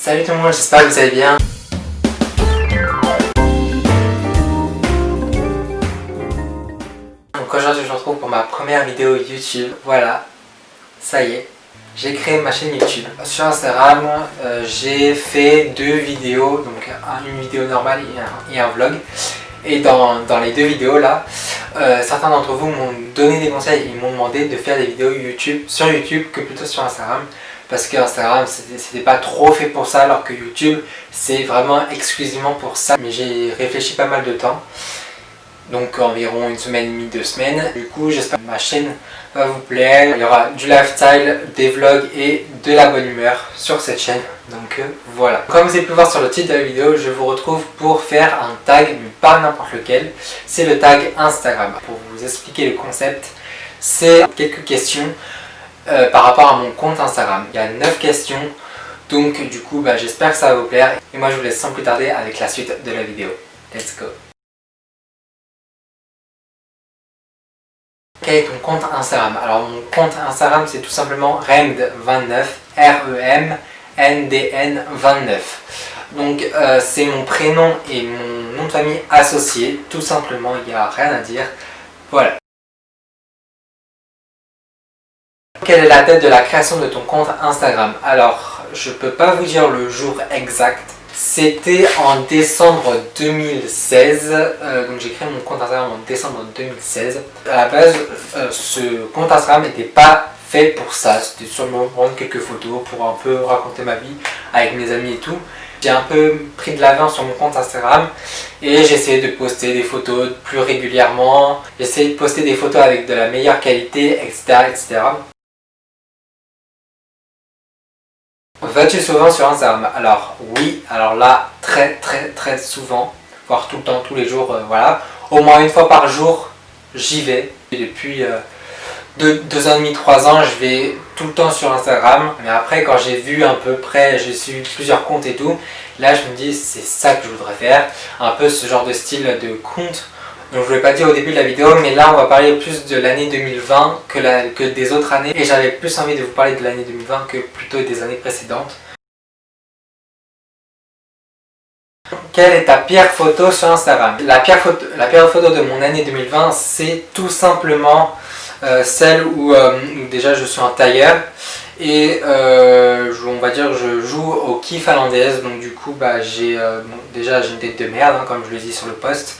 Salut tout le monde, j'espère que vous allez bien. Donc aujourd'hui je vous retrouve pour ma première vidéo YouTube. Voilà, ça y est, j'ai créé ma chaîne YouTube. Sur Instagram, j'ai fait deux vidéos, donc une vidéo normale et un vlog. Et dans les deux vidéos là, certains d'entre vous m'ont donné des conseils, ils m'ont demandé de faire des vidéos YouTube sur YouTube que plutôt sur Instagram. Parce que Instagram c'était pas trop fait pour ça, alors que YouTube c'est vraiment exclusivement pour ça. Mais j'ai réfléchi pas mal de temps, donc environ une semaine et demie, 2 semaines. Du coup j'espère que ma chaîne va vous plaire. Il y aura du lifestyle, des vlogs et de la bonne humeur sur cette chaîne. Donc voilà. Comme vous avez pu voir sur le titre de la vidéo, je vous retrouve pour faire un tag, mais pas n'importe lequel. C'est le tag Instagram. Pour vous expliquer le concept, c'est quelques questions par rapport à mon compte Instagram. Il y a 9 questions, donc du coup j'espère que ça va vous plaire. Et moi je vous laisse sans plus tarder avec la suite de la vidéo. Let's go. Quel est ton compte Instagram? Alors mon compte Instagram c'est tout simplement Remd29, REMNDN29. Donc c'est mon prénom et mon nom de famille associé, tout simplement, il n'y a rien à dire. Voilà. Quelle est la date de la création de ton compte Instagram? Alors, je peux pas vous dire le jour exact. C'était en décembre 2016. Donc j'ai créé mon compte Instagram en décembre 2016. À la base, ce compte Instagram n'était pas fait pour ça. C'était seulement prendre quelques photos pour un peu raconter ma vie avec mes amis et tout. J'ai un peu pris de l'avance sur mon compte Instagram et j'ai essayé de poster des photos plus régulièrement. J'ai essayé de poster des photos avec de la meilleure qualité, etc. etc. Vas-tu souvent sur Instagram? Alors oui, alors là très souvent, voire tout le temps, tous les jours, voilà. Au moins une fois par jour, j'y vais. Et depuis 2 ans et demi, 3 ans, je vais tout le temps sur Instagram. Mais après quand j'ai vu à peu près, j'ai suivi plusieurs comptes et tout, là je me dis c'est ça que je voudrais faire. Un peu ce genre de style de compte. Donc je ne vous l'ai pas dit au début de la vidéo, mais là on va parler plus de l'année 2020 que des autres années. Et j'avais plus envie de vous parler de l'année 2020 que plutôt des années précédentes. Quelle est ta pire photo sur Instagram? La pire photo de mon année 2020, c'est tout simplement celle où déjà je suis en tailleur. Et on va dire que je joue au quilles finlandaises. Donc du coup déjà j'ai une tête de merde, hein, comme je le dis sur le post.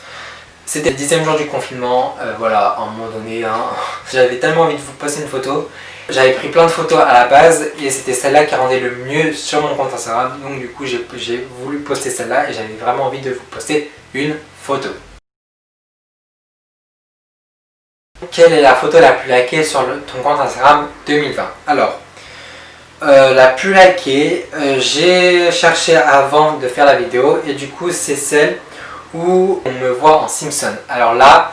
C'était le 10e jour du confinement, voilà, à un moment donné, hein, j'avais tellement envie de vous poster une photo. J'avais pris plein de photos à la base et c'était celle-là qui rendait le mieux sur mon compte Instagram. Donc du coup j'ai voulu poster celle-là et j'avais vraiment envie de vous poster une photo. Quelle est la photo la plus likée sur ton compte Instagram 2020? Alors, la plus likée, j'ai cherché avant de faire la vidéo et du coup c'est celle où on me voit en Simpson. Alors là,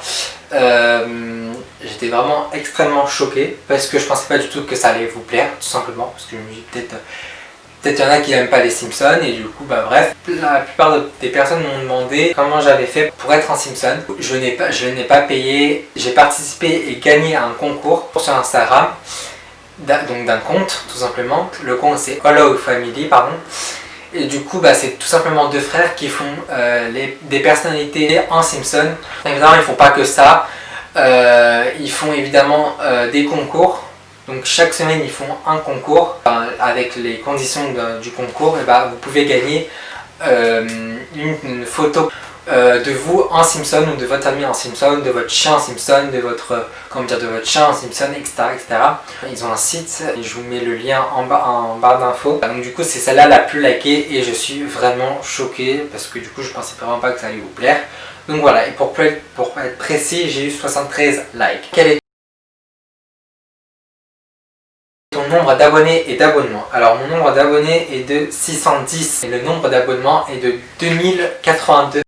j'étais vraiment extrêmement choqué parce que je pensais pas du tout que ça allait vous plaire, tout simplement, parce que je me dis peut-être il y en a qui n'aiment pas les Simpsons et du coup bref, la plupart des personnes m'ont demandé comment j'avais fait pour être en Simpson. Je n'ai pas payé, j'ai participé et gagné à un concours sur Instagram, donc d'un compte tout simplement. Le compte c'est Hello Family, pardon. Et du coup c'est tout simplement 2 frères qui font des personnalités en Simpson. Évidemment ils font pas que ça, ils font évidemment des concours. Donc chaque semaine ils font un concours. Avec les conditions du concours, et vous pouvez gagner une photo de vous en Simpson ou de votre famille en Simpson, de votre chien en Simpson, de votre chien en Simpson, etc., etc. Ils ont un site, et je vous mets le lien en barre d'infos. Donc du coup c'est celle-là la plus likée et je suis vraiment choqué parce que du coup je pensais vraiment pas que ça allait vous plaire. Donc voilà, et pour être précis, j'ai eu 73 likes. Quel est ton nombre d'abonnés et d'abonnements? Alors mon nombre d'abonnés est de 610 et le nombre d'abonnements est de 2082.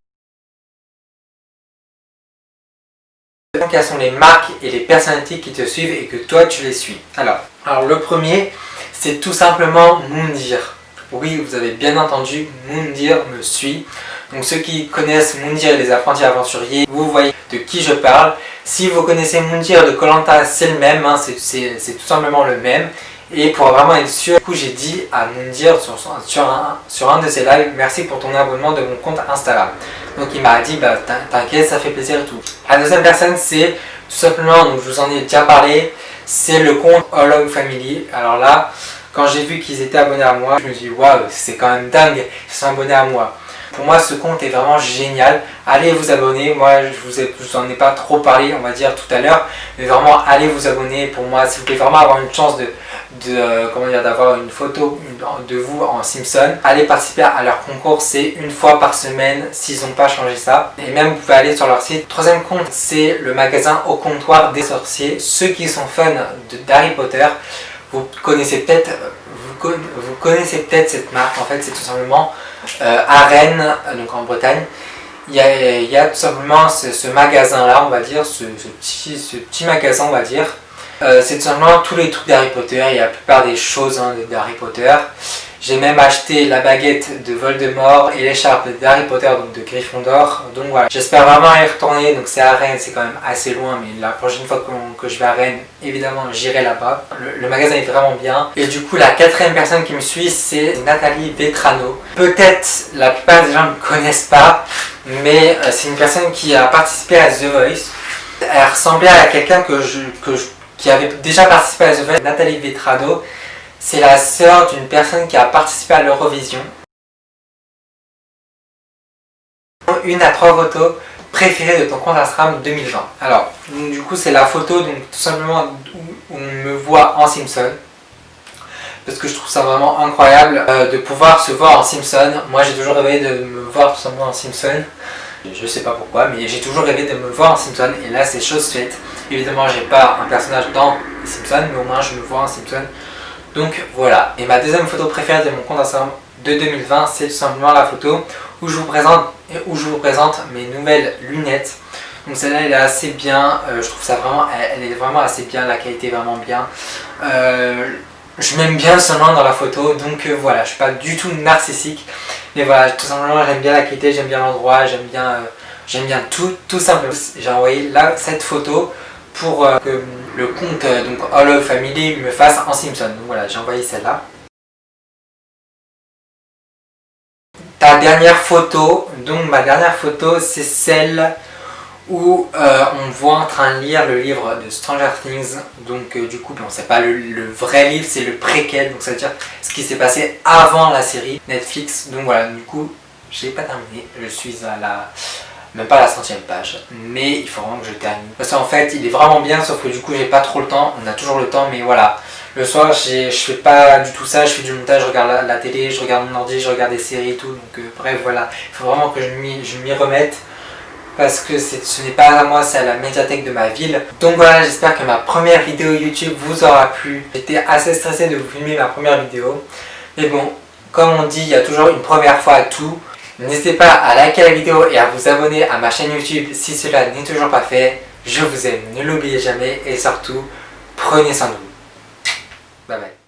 Quelles sont les marques et les personnalités qui te suivent et que toi tu les suis? Alors le premier, c'est tout simplement Moundir. Oui, vous avez bien entendu, Moundir me suit. Donc ceux qui connaissent Moundir et les apprentis aventuriers, vous voyez de qui je parle. Si vous connaissez Moundir de Koh Lanta, c'est le même, hein, c'est tout simplement le même. Et pour vraiment être sûr, du coup j'ai dit à Moundir sur un de ses lives, merci pour ton abonnement de mon compte Instagram. Donc il m'a dit bah t'inquiète, ça fait plaisir et tout. La deuxième personne c'est tout simplement, donc je vous en ai déjà parlé, c'est le compte All of Family. Alors là, quand j'ai vu qu'ils étaient abonnés à moi, je me suis dit waouh, c'est quand même dingue, ils sont abonnés à moi. Pour moi ce compte est vraiment génial, allez vous abonner, moi je vous en ai pas trop parlé on va dire tout à l'heure, mais vraiment allez vous abonner. Pour moi si vous voulez vraiment avoir une chance d'avoir une photo de vous en Simpson, allez participer à leur concours, c'est une fois par semaine s'ils n'ont pas changé ça, et même vous pouvez aller sur leur site. Troisième compte c'est le magasin Au Comptoir des Sorciers. Ceux qui sont fans d'Harry Potter, vous connaissez peut-être cette marque. En fait c'est tout simplement à Rennes, donc en Bretagne, il y a tout simplement ce magasin là, on va dire, ce petit magasin on va dire. C'est tout simplement tous les trucs d'Harry Potter, il y a la plupart des choses d'Harry Potter. J'ai même acheté la baguette de Voldemort et l'écharpe d'Harry Potter, donc de Gryffondor. Donc voilà, j'espère vraiment y retourner. Donc c'est à Rennes, c'est quand même assez loin, mais la prochaine fois que je vais à Rennes, évidemment j'irai là-bas. Le magasin est vraiment bien. Et du coup la quatrième personne qui me suit c'est Nathalie Vetrano. Peut-être la plupart des gens ne me connaissent pas, mais c'est une personne qui a participé à The Voice. Elle ressemblait à quelqu'un qui avait déjà participé à The Voice. Nathalie Vetrano, c'est la sœur d'une personne qui a participé à l'Eurovision. Une à 3 photos préférées de ton compte Instagram 2020. Alors, du coup, c'est la photo, donc tout simplement où on me voit en Simpson. Parce que je trouve ça vraiment incroyable de pouvoir se voir en Simpson. Moi, j'ai toujours rêvé de me voir tout simplement en Simpson. Je sais pas pourquoi, mais j'ai toujours rêvé de me voir en Simpson. Et là, c'est chose faite. Évidemment, j'ai pas un personnage dans les Simpsons, mais au moins, je me vois en Simpson. Donc voilà, et ma deuxième photo préférée de mon compte Instagram de 2020, c'est tout simplement la photo où je vous présente mes nouvelles lunettes. Donc celle-là elle est assez bien, je trouve ça vraiment, elle est vraiment assez bien, la qualité est vraiment bien. Je m'aime bien seulement dans la photo, donc voilà, je suis pas du tout narcissique. Mais voilà, tout simplement j'aime bien la qualité, j'aime bien l'endroit, j'aime bien tout simplement. J'ai envoyé là cette photo pour que le compte donc All of Family me fasse en Simpson. Donc voilà, j'ai envoyé celle-là. Ta dernière photo, donc ma dernière photo, c'est celle où on me voit en train de lire le livre de Stranger Things. Donc du coup, bon, c'est pas le vrai livre, c'est le préquel. Donc ça veut dire ce qui s'est passé avant la série Netflix. Donc voilà, du coup, j'ai pas terminé. Je suis à même pas à la 100e page, mais il faut vraiment que je termine. Parce qu'en fait, il est vraiment bien, sauf que du coup, j'ai pas trop le temps. On a toujours le temps, mais voilà. Le soir, je fais pas du tout ça, je fais du montage, je regarde la télé, je regarde mon ordi, je regarde des séries et tout. Donc bref, voilà. Il faut vraiment que je m'y remette. Parce que ce n'est pas à moi, c'est à la médiathèque de ma ville. Donc voilà, j'espère que ma première vidéo YouTube vous aura plu. J'étais assez stressé de vous filmer ma première vidéo. Mais bon, comme on dit, il y a toujours une première fois à tout. N'hésitez pas à liker la vidéo et à vous abonner à ma chaîne YouTube si cela n'est toujours pas fait. Je vous aime, ne l'oubliez jamais et surtout, prenez soin de vous. Bye bye.